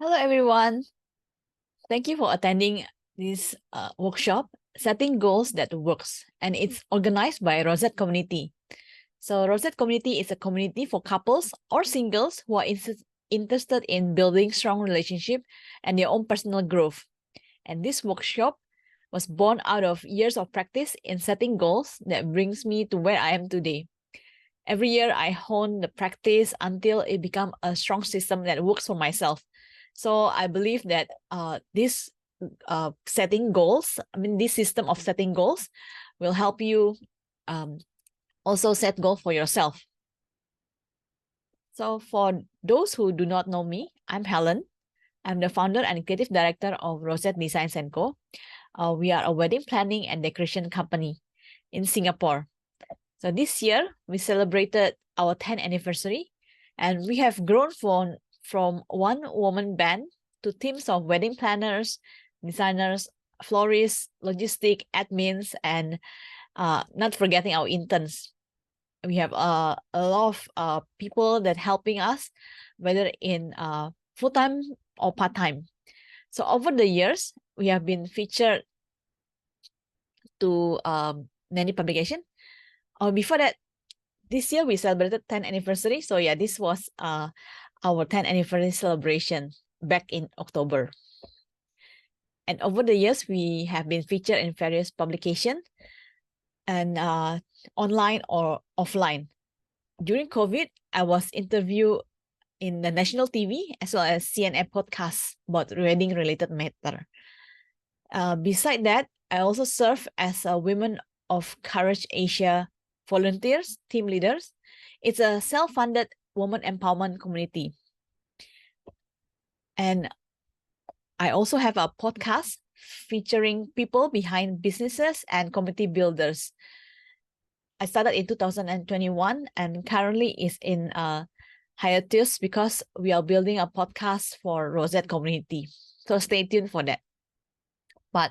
Hello, everyone. Thank you for attending this workshop, Setting Goals That Works, and it's organized by Rosette Community. So Rosette Community is a community for couples or singles who are interested in building strong relationship and their own personal growth. And this workshop was born out of years of practice in setting goals that brings me to where I am today. Every year, I hone the practice until it becomes a strong system that works for myself. So I believe that this setting goals, this system of setting goals will help you also set goals for yourself. So for those who do not know me, I'm Helen. I'm the founder and creative director of Rosette Designs Co. We are a wedding planning and decoration company in Singapore. So this year, we celebrated our 10th anniversary, and we have grown from one-woman band to teams of wedding planners, designers, florists, logistic, admins, and not forgetting our interns. We have a lot of people that helping us, whether in full-time or part-time. So over the years, we have been featured to many publications. Before that, this year we celebrated 10th anniversary. So yeah, this was our 10th anniversary celebration back in October. And over the years, we have been featured in various publications and online or offline. During COVID, I was interviewed in the national TV as well as CNN podcasts about wedding-related matter. Beside that, I also serve as a Women of Courage Asia volunteers, team leaders. It's a self-funded woman empowerment community. And I also have a podcast featuring people behind businesses and community builders. I started in 2021 and currently is in hiatus because we are building a podcast for Rosette community. So stay tuned for that. But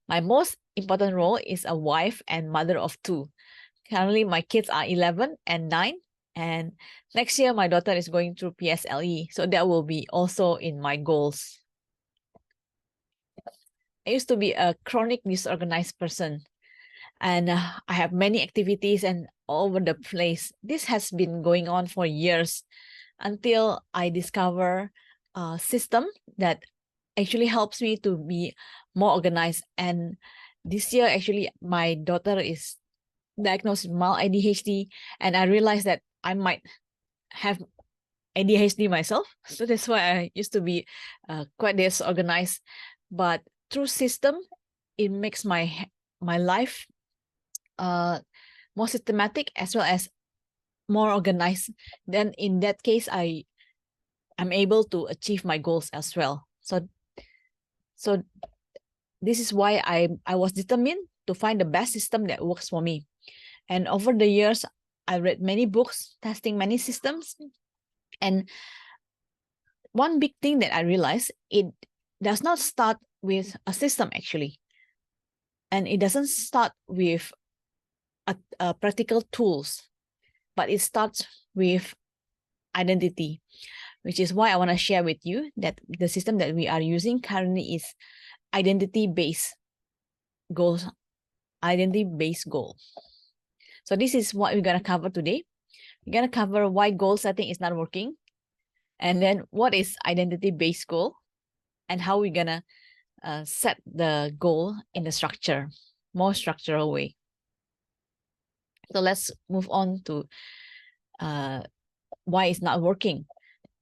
my most important role is a wife and mother of two. Currently, my kids are 11 and 9. And next year, my daughter is going through PSLE. So that will be also in my goals. I used to be a chronic disorganized person. And I have many activities and all over the place. This has been going on for years until I discover a system that actually helps me to be more organized. And this year, actually, my daughter is diagnosed with mild ADHD, and I realized that I might have ADHD myself. So that's why I used to be quite disorganized. But through system, it makes my life more systematic as well as more organized. Then in that case, I'm able to achieve my goals as well. So this is why I was determined to find the best system that works for me. And over the years, I read many books, testing many systems. And one big thing that I realized, it does not start with a system actually. And it doesn't start with a practical tools, but it starts with identity, which is why I want to share with you that the system that we are using currently is identity-based goals, identity-based goal. So this is what we're going to cover today. We're going to cover why goal setting is not working, and then what is identity-based goal, and how we're going to set the goal in a more structural way. So let's move on to why it's not working.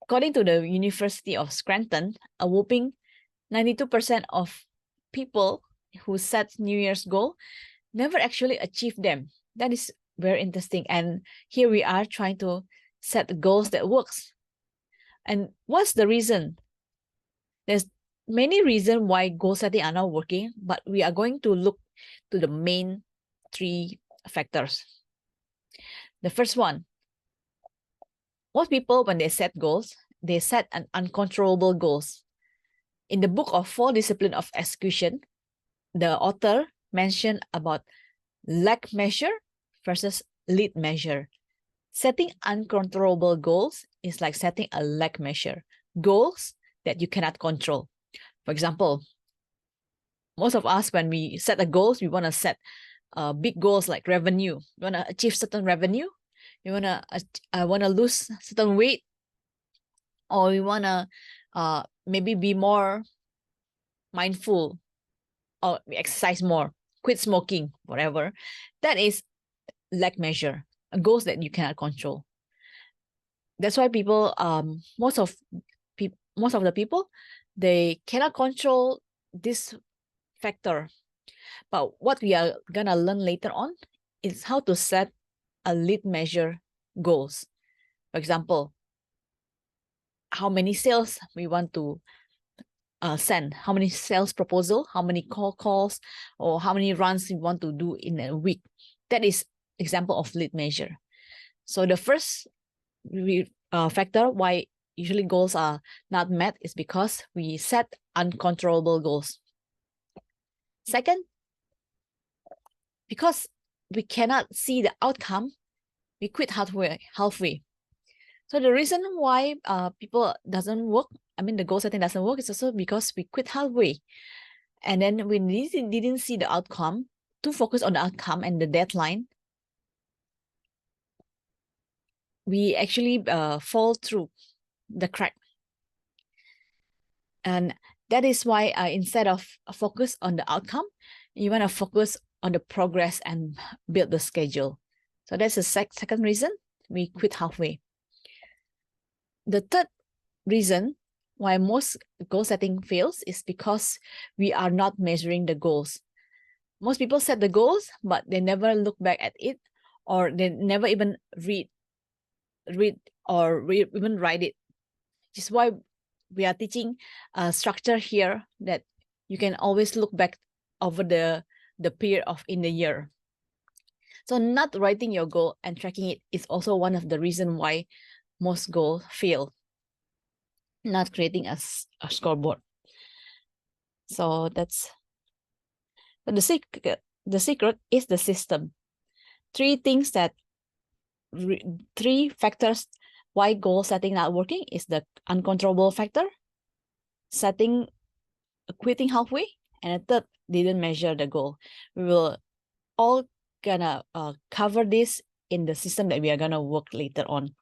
According to the University of Scranton, a whopping 92% of people who set New Year's goal never actually achieve them. That is very interesting. And here we are trying to set goals that works. And what's the reason? There's many reasons why goal setting are not working, but we are going to look to the main 3 factors. The first one, most people, when they set goals, they set an uncontrollable goals. In the book of 4 Disciplines of Execution, the author mentioned about lag measure versus lead measure. Setting uncontrollable goals is like setting a lag measure. Goals that you cannot control. For example, most of us, when we set the goals, we want to set big goals like revenue. You want to achieve certain revenue. You want to lose certain weight, or you want to maybe be more mindful, or exercise more, quit smoking, whatever. That is lag measure, goals that you cannot control. That's why people, most of the people, they cannot control this factor. But what we are gonna learn later on is how to set a lead measure goals. For example, how many sales we want to send, how many sales proposal, how many calls, or how many runs we want to do in a week. That is example of lead measure. So the first factor why usually goals are not met is because we set uncontrollable goals. Second, because we cannot see the outcome, we quit halfway. So the reason why people doesn't work, the goal setting doesn't work, is also because we quit halfway. And then we didn't see the outcome, to focus on the outcome and the deadline, we actually fall through the crack. And that is why instead of focus on the outcome, you want to focus on the progress and build the schedule. So that's the second reason we quit halfway. The third reason why most goal setting fails is because we are not measuring the goals. Most people set the goals, but they never look back at it, or they never even read or even write it. Which is why we are teaching a structure here that you can always look back over the period of in the year. So not writing your goal and tracking it is also one of the reasons why most goals fail. Not creating a scoreboard. So that's, but the secret is the system. Three factors why goal setting not working is the uncontrollable factor, quitting halfway, and a third, didn't measure the goal. We will all gonna cover this in the system that we are gonna work later on.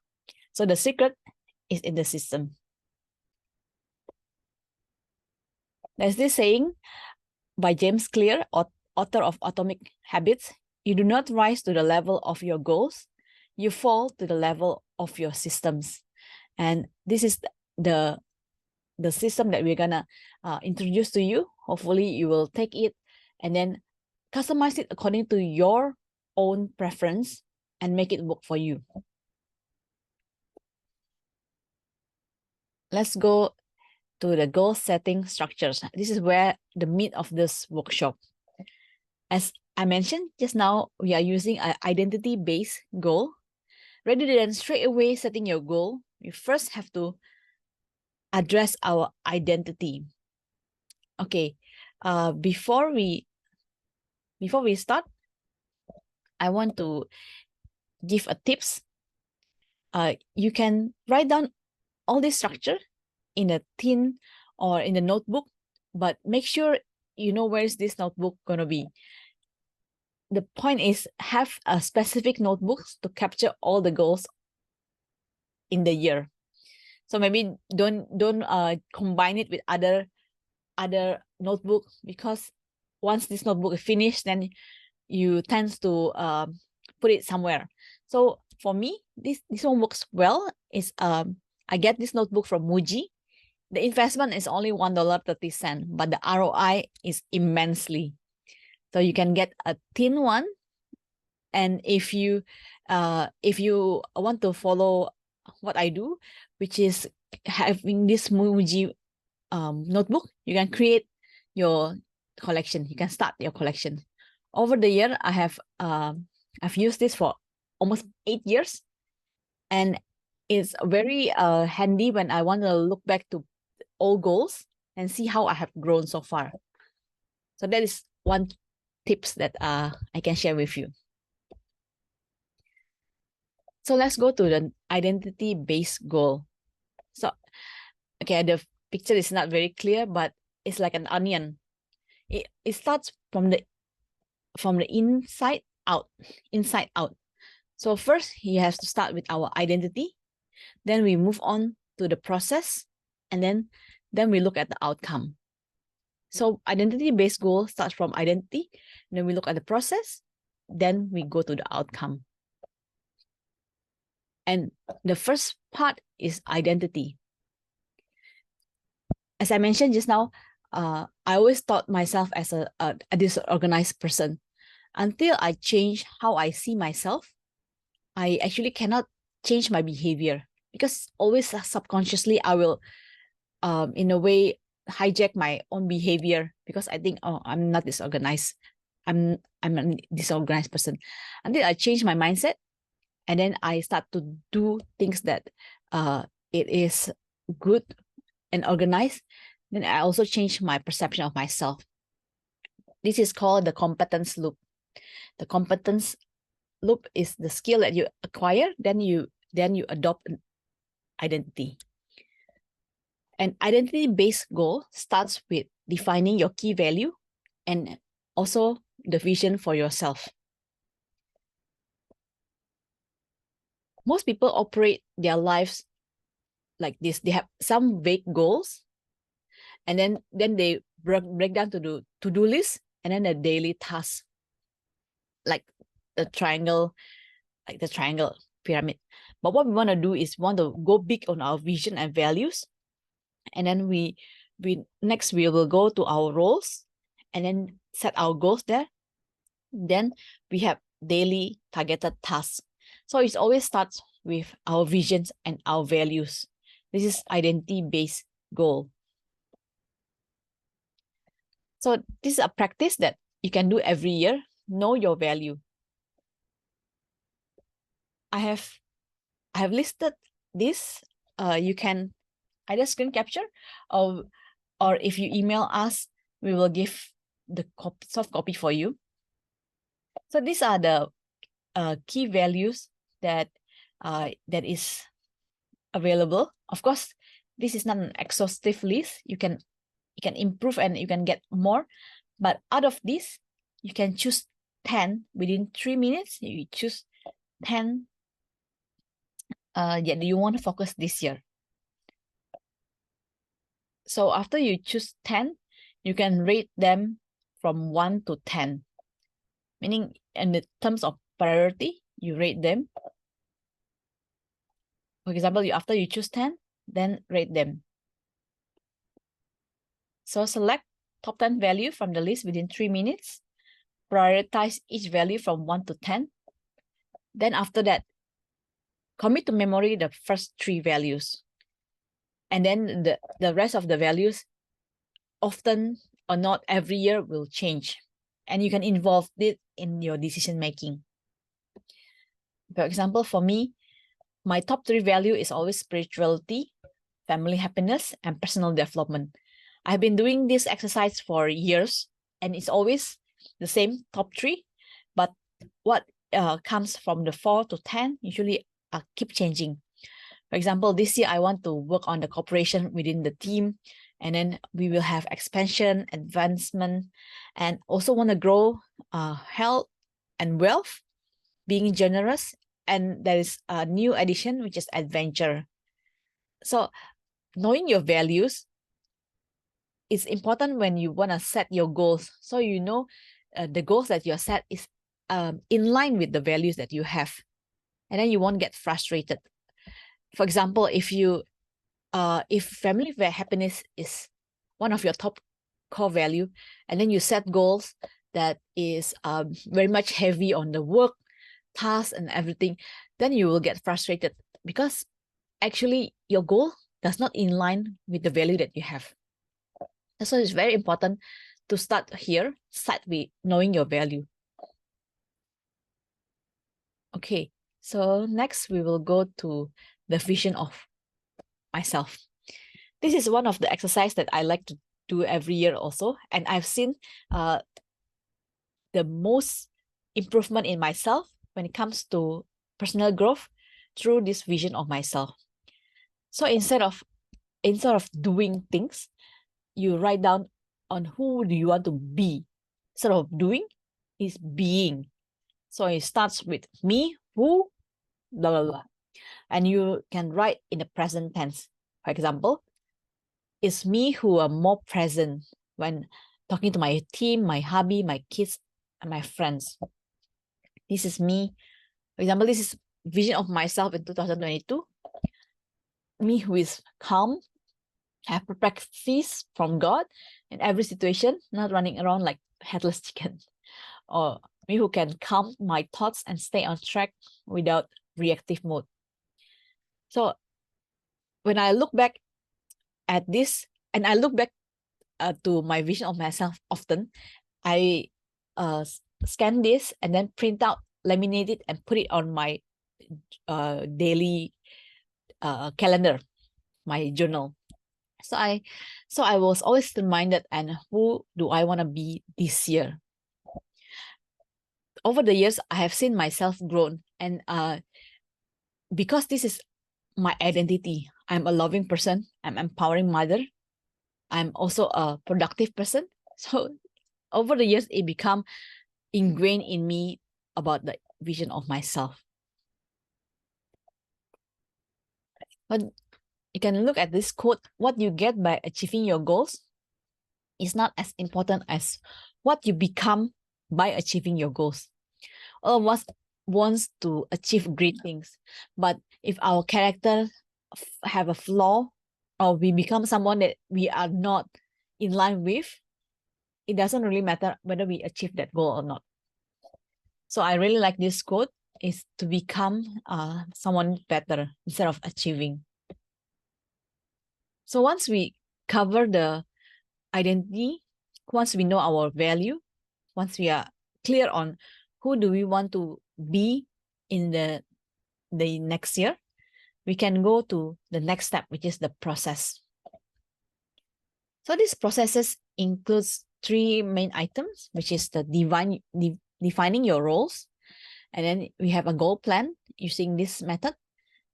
So the secret is in the system. There's this saying by James Clear, author of Atomic Habits: you do not rise to the level of your goals, you fall to the level of your systems. And this is the system that we're gonna introduce to you. Hopefully you will take it and then customize it according to your own preference and make it work for you. Let's go to the goal setting structures. This is where the meat of this workshop. As I mentioned just now, we are using an identity-based goal. Rather than straight away setting your goal, you first have to address our identity. Okay, before we start, I want to give a tips. You can write down all this structure in a tin or in a notebook, but make sure you know where is this notebook gonna be. The point is, have a specific notebook to capture all the goals in the year. So maybe don't combine it with other notebook, because once this notebook is finished, then you tend to put it somewhere. So for me, this one works well. Is I get this notebook from Muji. The investment is only $1.30, but the ROI is immensely. So you can get a thin one, and if you want to follow what I do, which is having this Muji notebook, you can create your collection. You can start your collection. Over the year, I've used this for almost 8 years, and it's very handy when I want to look back to old goals and see how I have grown so far. So that is one tips that I can share with you. So let's go to the identity-based goal. So, okay, the picture is not very clear, but it's like an onion. It starts from the inside out. So first, he has to start with our identity. Then we move on to the process, and then we look at the outcome. So identity-based goal starts from identity, then we look at the process, then we go to the outcome. And the first part is identity. As I mentioned just now, I always thought myself as a disorganized person. Until I change how I see myself, I actually cannot change my behavior, because always subconsciously I will, in a way, hijack my own behavior, because I think, oh, I'm not disorganized. I'm a disorganized person. Until I change my mindset, and then I start to do things that it is good and organized, then I also change my perception of myself. This is called the competence loop. The competence loop is the skill that you acquire, then you adopt an identity. An identity-based goal starts with defining your key value and also the vision for yourself. Most people operate their lives like this. They have some vague goals, and then they break down to the to-do list, and then the daily tasks, like the triangle pyramid. But what we want to do is want to go big on our vision and values, and then we will go to our roles and then set our goals there. Then we have daily targeted tasks. So it always starts with our visions and our values. This is identity-based goal. So this is a practice that you can do every year. Know your value. I have listed this. You can either screen capture, or if you email us, we will give the soft copy for you. So these are the key values that is available. Of course, this is not an exhaustive list. You can improve and you can get more, but out of this, you can choose 10 within 3 minutes. You choose 10 that you want to focus this year. So after you choose 10, you can rate them from 1 to 10, meaning in the terms of priority, you rate them. For example, after you choose 10, then rate them. So select top 10 value from the list within 3 minutes. Prioritize each value from 1 to 10. Then after that, commit to memory the first 3 values. And then the rest of the values, often or not every year, will change. And you can involve it in your decision making. For example, for me, my top 3 value is always spirituality, family happiness, and personal development. I've been doing this exercise for years, and it's always the same top 3. But what comes from the 4 to 10 usually keep changing. For example, this year I want to work on the cooperation within the team, and then we will have expansion, advancement, and also want to grow health and wealth, being generous, and there is a new addition, which is adventure. So knowing your values is important when you want to set your goals. So you know the goals that you set is in line with the values that you have, and then you won't get frustrated. For example, if family happiness is one of your top core value, and then you set goals that is very much heavy on the work, tasks, and everything, then you will get frustrated, because actually your goal does not in line with the value that you have. So it's very important to start with knowing your value. Okay, so next we will go to the vision of myself. This is one of the exercises that I like to do every year also, and I've seen the most improvement in myself when it comes to personal growth through this vision of myself. So instead of instead of doing things, you write down on who do you want to be. Instead of doing, is being. So it starts with me, who, blah, blah, blah. And you can write in the present tense. For example, it's me who are more present when talking to my team, my hubby, my kids, and my friends. This is me. For example, this is vision of myself in 2022. Me who is calm, have perfect peace from God in every situation, not running around like headless chicken. Or me who can calm my thoughts and stay on track without reactive mode. So when I look back at this, and I look back to my vision of myself often, I scan this and then print out, laminate it, and put it on my daily calendar, my journal. So I was always reminded, and who do I want to be this year? Over the years, I have seen myself grown, and because this is my identity, I'm a loving person, I'm empowering mother, I'm also a productive person. So over the years, it become ingrained in me about the vision of myself. But you can look at this quote: what you get by achieving your goals is not as important as what you become by achieving your goals. All of us wants to achieve great things, but if our character have a flaw, or we become someone that we are not in line with, it doesn't really matter whether we achieve that goal or not. So I really like this quote, is to become someone better instead of achieving. So once we cover the identity, once we know our value, once we are clear on who do we want to be in the next year, we can go to the next step, which is the process. So these processes includes 3 main items, which is the defining your roles, and then we have a goal plan using this method,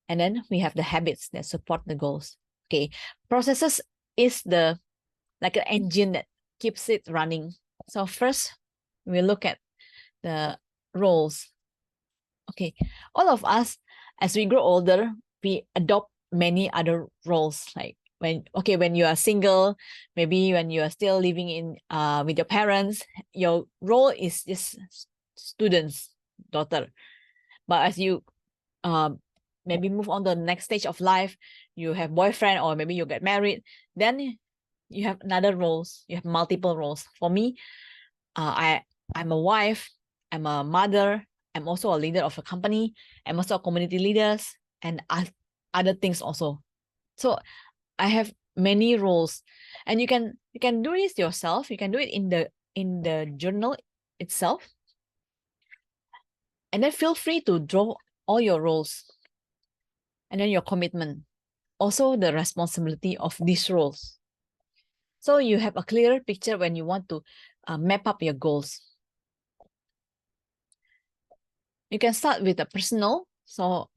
and then we have the habits that support the goals. Okay, processes is the like an engine that keeps it running. So first, we look at the roles. Okay, all of us, as we grow older, we adopt many other roles. Like when you are single, maybe when you are still living in with your parents, your role is just student's daughter. But as you maybe move on to the next stage of life, you have boyfriend, or maybe you get married, then you have another roles. You have multiple roles. For me, I'm a wife, I'm a mother, I'm also a leader of a company, I'm also a community leader, and other things also. So I have many roles, and you can do this yourself. You can do it in the journal itself, and then feel free to draw all your roles, and then your commitment, also the responsibility of these roles. So you have a clearer picture when you want to map up your goals. You can start with a personal. So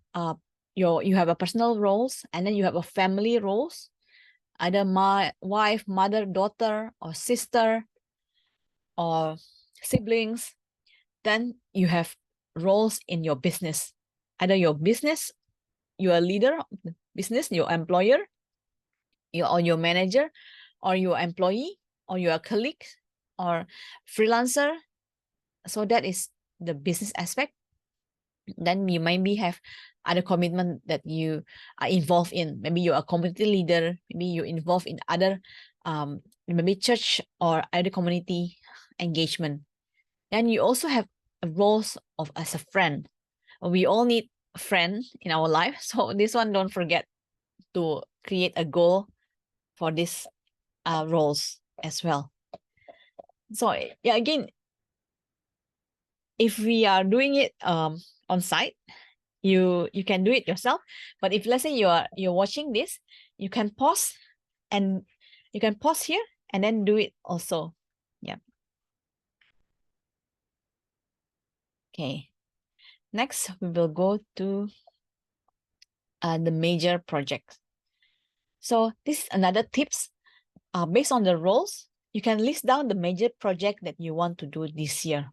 you have a personal roles, and then you have a family roles, either my wife, mother, daughter, or sister, or siblings. Then you have roles in your business, either your business, you're a leader of the business, your employer, or your manager, or your employee, or your colleague, or freelancer. So that is the business aspect. Then you maybe have other commitment that you are involved in. Maybe you're a community leader, maybe you're involved in other maybe church or other community engagement. Then you also have roles of as a friend. We all need a friend in our life. So this one, don't forget to create a goal for these roles as well. So yeah, again, if we are doing it on site, you can do it yourself. But if let's say you're watching this, you can pause, and you can pause here and then do it also. Yeah. Okay. Next, we will go to the major projects. So this is another tips. Based on the roles, you can list down the major project that you want to do this year.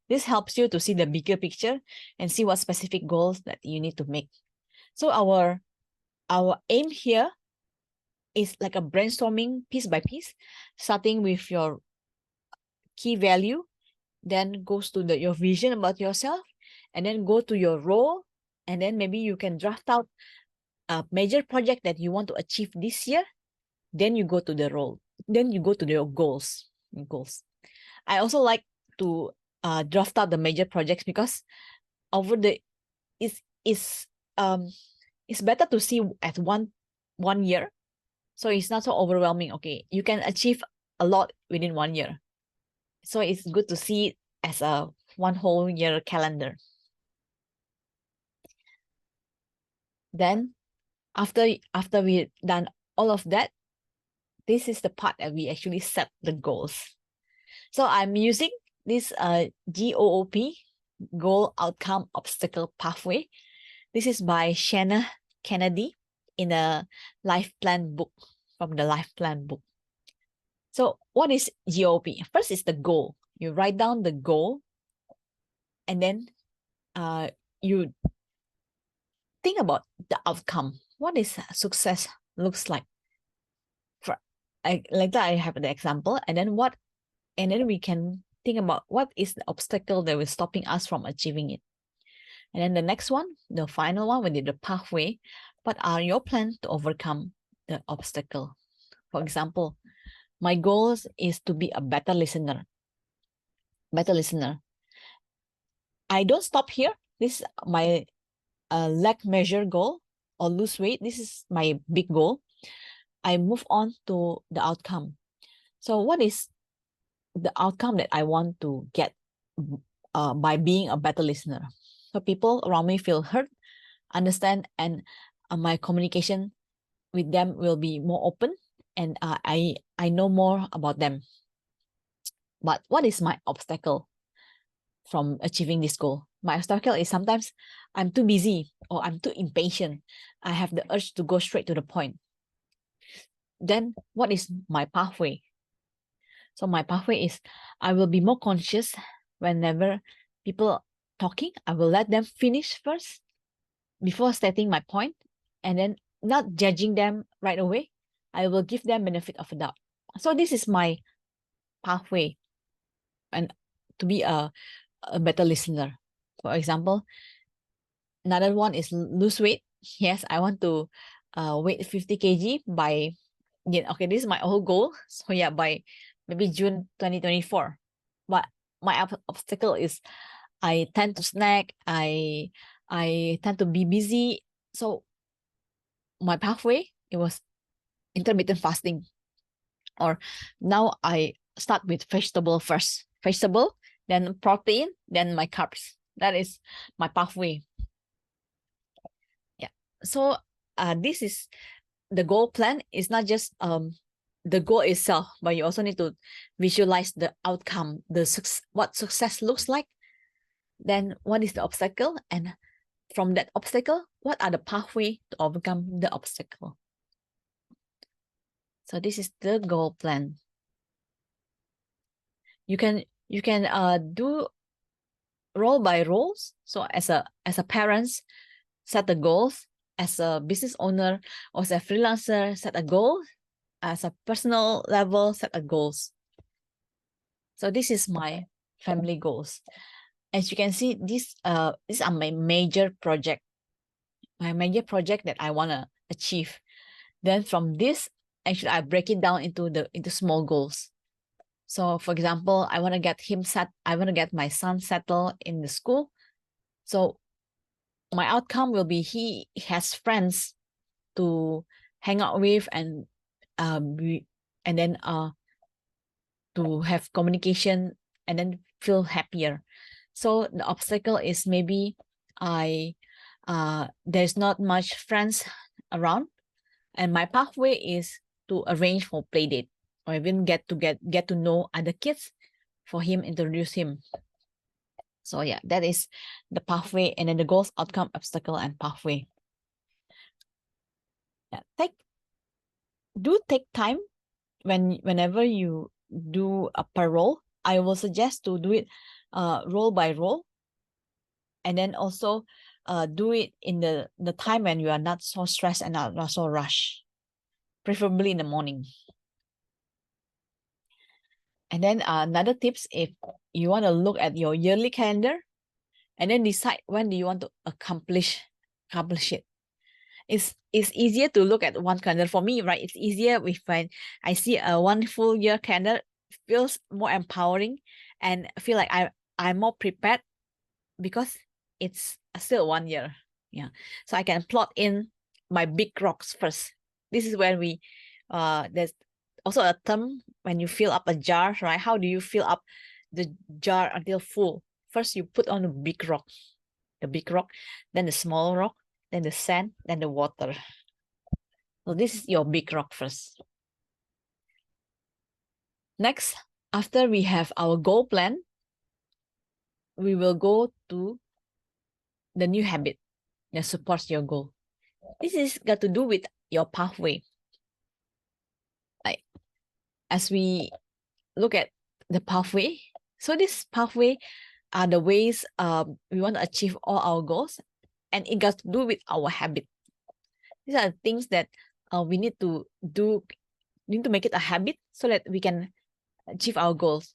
This helps you to see the bigger picture and see what specific goals that you need to make. So our aim here is like a brainstorming piece by piece, starting with your key value, then goes to your vision about yourself, and then go to your role, and then maybe you can draft out a major project that you want to achieve this year. Then you go to the role. Then you go to your goals. I also like to draft out the major projects because over the it's better to see at one year, so it's not so overwhelming. Okay, you can achieve a lot within 1 year, so it's good to see it as a one whole year calendar. Then after we done all of that, this is the part that we actually set the goals. So I'm using this GOOP, Goal Outcome Obstacle Pathway. This is by Shanna Kennedy in a life plan book, from the life plan book. So what is GOP? First is the goal. You write down the goal, and then you think about the outcome. What is success looks like? Like that, I have the example, and then we can think about what is the obstacle that was stopping us from achieving it. And then the next one, the final one, we did the pathway. What are your plans to overcome the obstacle? For example, my goal is to be a better listener. I don't stop here. This is my leg measure goal, or lose weight. This is my big goal. I move on to the outcome. So what is the outcome that I want to get by being a better listener? So people around me feel heard, understand, and my communication with them will be more open, and I know more about them. But what is my obstacle from achieving this goal? My obstacle is sometimes I'm too busy or I'm too impatient. I have the urge to go straight to the point. Then what is my pathway? So my pathway is I will be more conscious whenever people talking. I will let them finish first before stating my point, and then not judging them right away. I will give them benefit of a doubt. So this is my pathway, and to be a better listener. For example, another one is lose weight. Yes, I want to weight 50 kg by, okay, this is my whole goal. So yeah, by maybe June 2024. But my obstacle is I tend to snack. I tend to be busy. So my pathway, it was intermittent fasting. Or now I start with vegetable first. Vegetable, then protein, then my carbs. That is my pathway. Yeah. So this is the goal plan. Is not just the goal itself, but you also need to visualize the outcome, what success looks like. Then what is the obstacle, and from that obstacle, what are the pathway to overcome the obstacle? So this is the goal plan. You can do role by roles. So as a parents, set the goals. As a business owner or as a freelancer, set a goal. As a personal level, set a goals. So this is my family goals. As you can see, these are my major project. My major project that I want to achieve. Then from this, actually, I break it down into small goals. So for example, I want to get my son settled in the school. So my outcome will be he has friends to hang out with, and then to have communication, and then feel happier. So the obstacle is maybe there's not much friends around, and my pathway is to arrange for play date, or even get to know other kids for him, introduce him. So yeah, that is the pathway, and then the goals, outcome, obstacle, and pathway. Yeah, do take time whenever you do a per roll. I will suggest to do it roll by roll, and then also do it in the time when you are not so stressed and not so rushed, preferably in the morning. And then another tips, if you want to look at your yearly calendar and then decide when do you want to accomplish it. It's easier to look at one calendar. For me, right? It's easier if I see a 1 full year calendar, feels more empowering, and I feel like I'm more prepared because it's still 1 year. Yeah. So I can plot in my big rocks first. This is where we there's also a term when you fill up a jar, right? How do you fill up the jar until full? First, you put on the big rock, then the small rock, then the sand, then the water. So this is your big rock first. Next, after we have our goal plan, we will go to the new habit that supports your goal. This is got to do with your pathway. Like, as we look at the pathway, so this pathway are the ways we want to achieve all our goals, and it got to do with our habit. These are the things that we need to do. We need to make it a habit so that we can achieve our goals.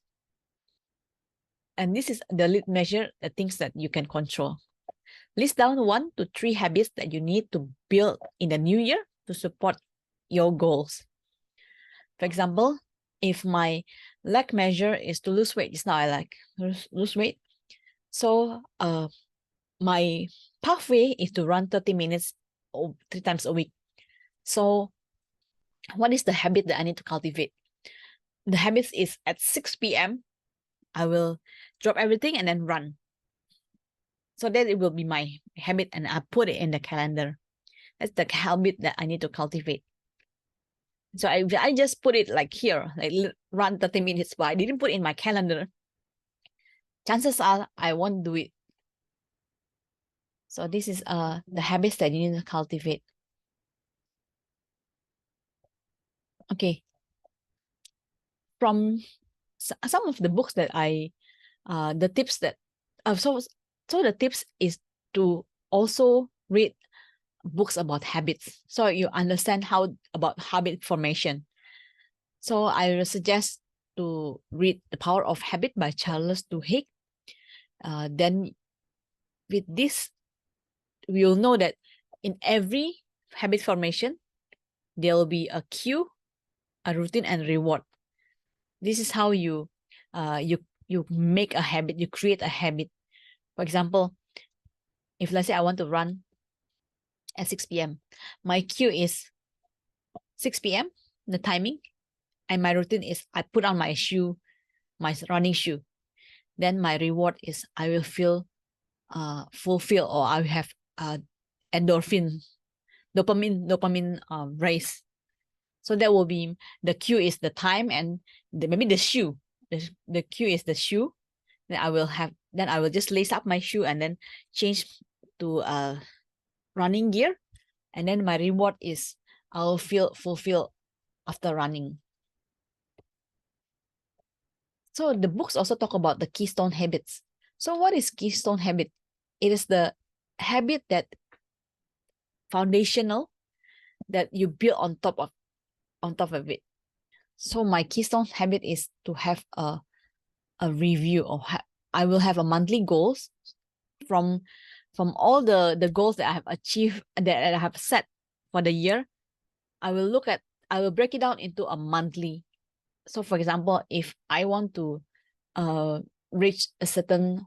And this is the lead measure, the things that you can control. List down 1 to 3 habits that you need to build in the new year to support your goals. For example, if my leg measure is to lose weight, it's now I like lose weight. So my pathway is to run 30 minutes 3 times a week. So what is the habit that I need to cultivate? The habit is at 6 p.m. I will drop everything and then run. So that it will be my habit, and I put it in the calendar. That's the habit that I need to cultivate. So I just put it like here, like run 30 minutes, but I didn't put it in my calendar. Chances are I won't do it. So this is the habits that you need to cultivate. Okay. From some of the books that the tips that so the tips is to also read books about habits, so you understand how about habit formation. So I will suggest to read The Power of Habit by Charles Duhigg. Then with this, we will know that in every habit formation, there will be a cue, a routine, and reward. This is how you make a habit, you create a habit. For example, if let's say I want to run at 6 p.m., my cue is 6 p.m., the timing, and my routine is I put on my shoe, my running shoe. Then my reward is I will feel fulfilled, or I will have endorphin, dopamine race. So that will be the cue is the time, and maybe the shoe. The cue is the shoe. Then I will just lace up my shoe and then change to running gear. And then my reward is I'll feel fulfilled after running. So the books also talk about the keystone habits. So what is keystone habit? It is the habit that foundational that you build on top of it. So my keystone habit is to have a review, or I will have a monthly goals from all the goals that I have achieved, that I have set for the year. I will break it down into a monthly. So for example, if I want to reach a certain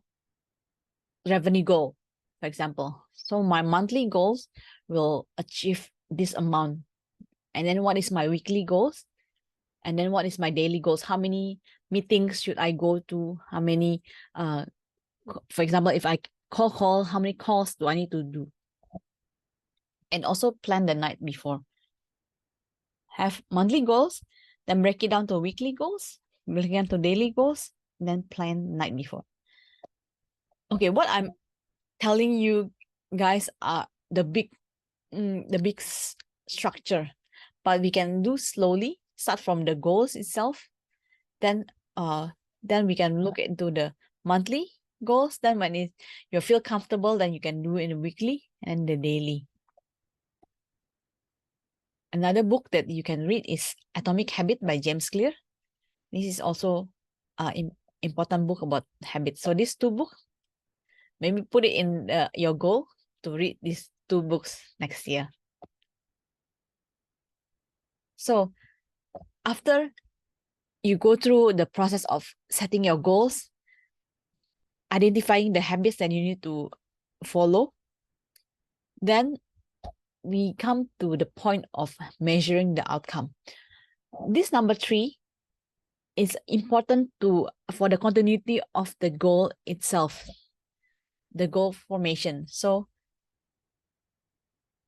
revenue goal, for example, so my monthly goals will achieve this amount. And then what is my weekly goals? And then what is my daily goals? How many meetings should I go to? How many, for example, if I call, how many calls do I need to do? And also plan the night before. Have monthly goals, then break it down to weekly goals, break it down to daily goals, then plan night before. Okay, what I'm telling you guys are the big structure. but we can do slowly, start from the goals itself. Then we can look into the monthly goals. Then when you feel comfortable, then you can do it in the weekly and the daily. Another book that you can read is Atomic Habit by James Clear. This is also important book about habits. So these two books, maybe put it in your goal to read these two books next year. So after you go through the process of setting your goals, identifying the habits that you need to follow, then we come to the point of measuring the outcome. This number 3 is important for the continuity of the goal itself, the goal formation. So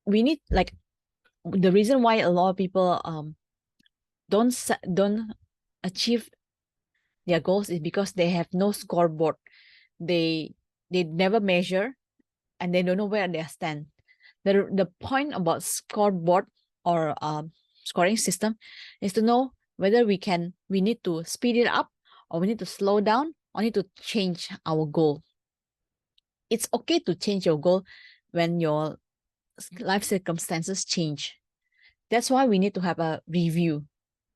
we need, like, the reason why a lot of people don't achieve their goals is because they have no scoreboard. They never measure, and they don't know where they stand. The point about scoreboard or scoring system is to know whether we need to speed it up, or we need to slow down, or need to change our goal. It's okay to change your goal when your life circumstances change. That's why we need to have a review.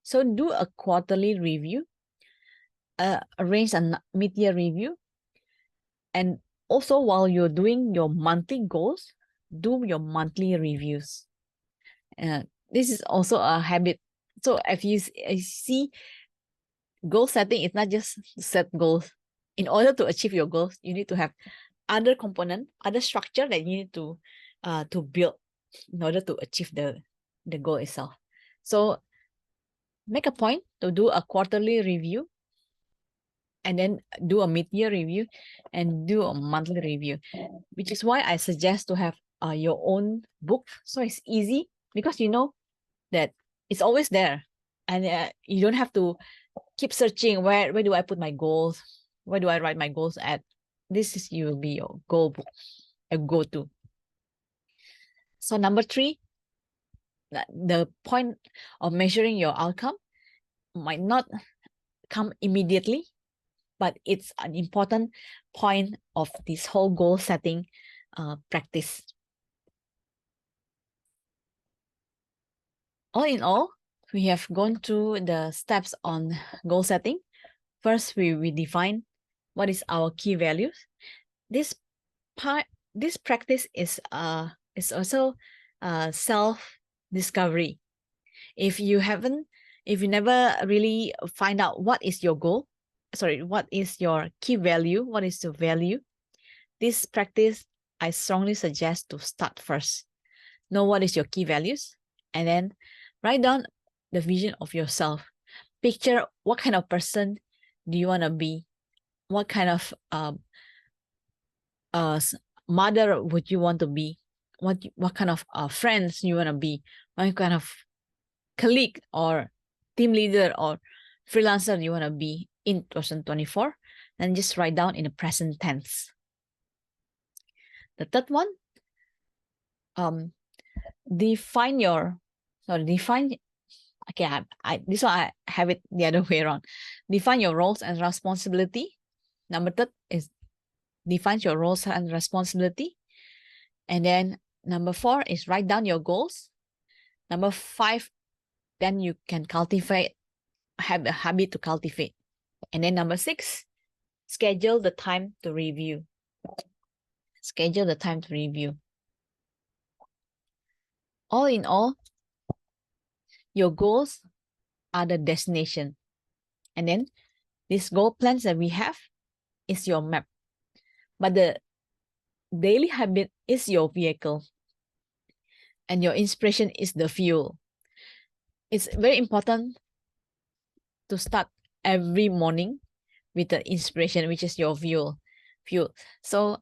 So do a quarterly review, arrange a mid-year review, and also while you're doing your monthly goals, do your monthly reviews. This is also a habit. So if you see, goal setting is not just set goals. In order to achieve your goals, you need to have other component, other structure that you need to build in order to achieve the goal itself. So make a point to do a quarterly review, and then do a mid-year review, and do a monthly review, which is why I suggest to have your own book. So it's easy, because you know that it's always there, and you don't have to keep searching, where do I put my goals, where do I write my goals at. This is will be your goal book, a go-to. So number 3, the point of measuring your outcome might not come immediately, but it's an important point of this whole goal setting practice. All in all, we have gone through the steps on goal setting. First, we define what is our key values. This practice is also self-discovery. If you never really find out what is your goal, what is your key value, what is your value, this practice, I strongly suggest to start first. Know what is your key values, and then write down the vision of yourself. Picture what kind of person do you want to be? What kind of mother would you want to be? What kind of friends you want to be? What kind of colleague or team leader or freelancer you want to be in 2024? And just write down in the present tense. The third one, define okay, this one I have it the other way around. Define your roles and responsibility. Number 3 is define your roles and responsibility. And then number 4 is write down your goals. Number 5, then you can have a habit to cultivate. And then number 6, schedule the time to review. Schedule the time to review. All in all, your goals are the destination. And then these goal plans that we have is your map. But the daily habit is your vehicle. And your inspiration is the fuel. It's very important to start every morning with the inspiration, which is your fuel. So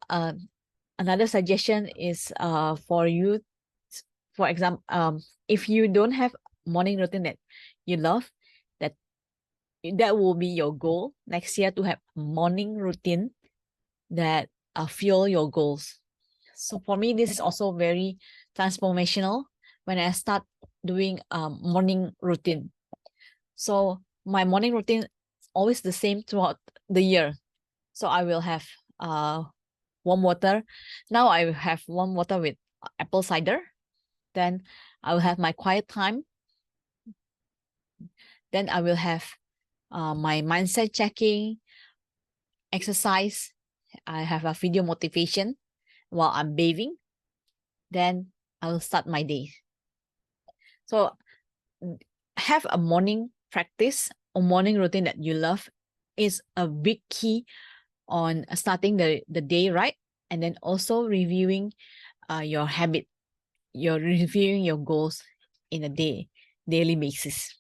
another suggestion is for you, for example, if you don't have morning routine that you love, that will be your goal next year, to have morning routine that fuel your goals. So for me, this is also very transformational. When I start doing morning routine. So my morning routine is always the same throughout the year. So I will have warm water. Now I will have warm water with apple cider. Then I will have my quiet time. Then I will have my mindset checking, exercise. I have a video motivation while I'm bathing. Then I will start my day. So have a morning practice or morning routine that you love is a big key on starting the day right, and then also reviewing your habit, you're reviewing your goals in a daily basis.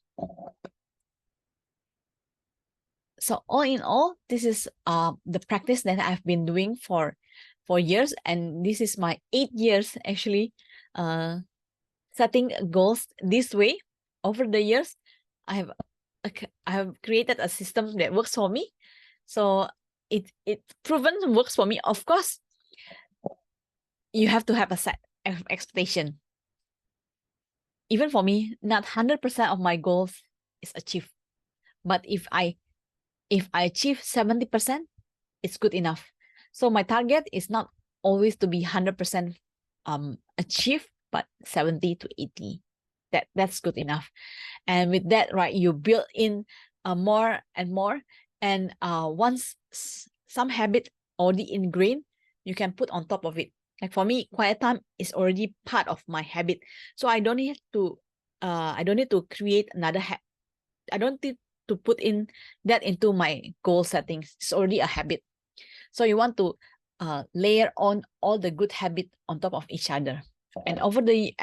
So all in all, this is the practice that I've been doing for years, and this is my 8 years actually setting goals this way. Over the years, I have created a system that works for me. So it proven works for me. Of course, you have to have a set expectation. Even for me, not 100% of my goals is achieved. But if I achieve 70%, it's good enough. So my target is not always to be 100% achieved, but 70 to 80. That's good enough. And with that, right, you build in more and more. And once some habit already ingrained, you can put on top of it. Like for me, quiet time is already part of my habit. So I don't need to create another I don't need to put in that into my goal settings. It's already a habit. So you want to layer on all the good habits on top of each other. And over the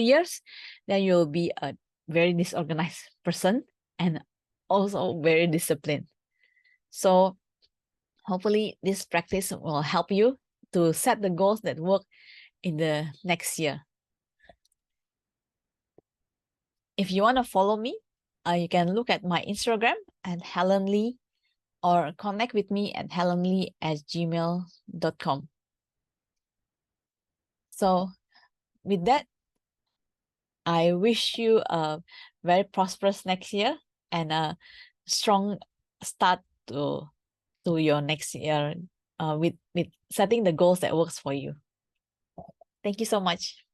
years, then you'll be a very disorganized person and also very disciplined. So hopefully this practice will help you to set the goals that work in the next year. If you want to follow me, you can look at my Instagram at Hellen Lie, or connect with me at hellenlie@gmail.com. So with that, I wish you a very prosperous next year and a strong start to your next year with setting the goals that works for you. Thank you so much.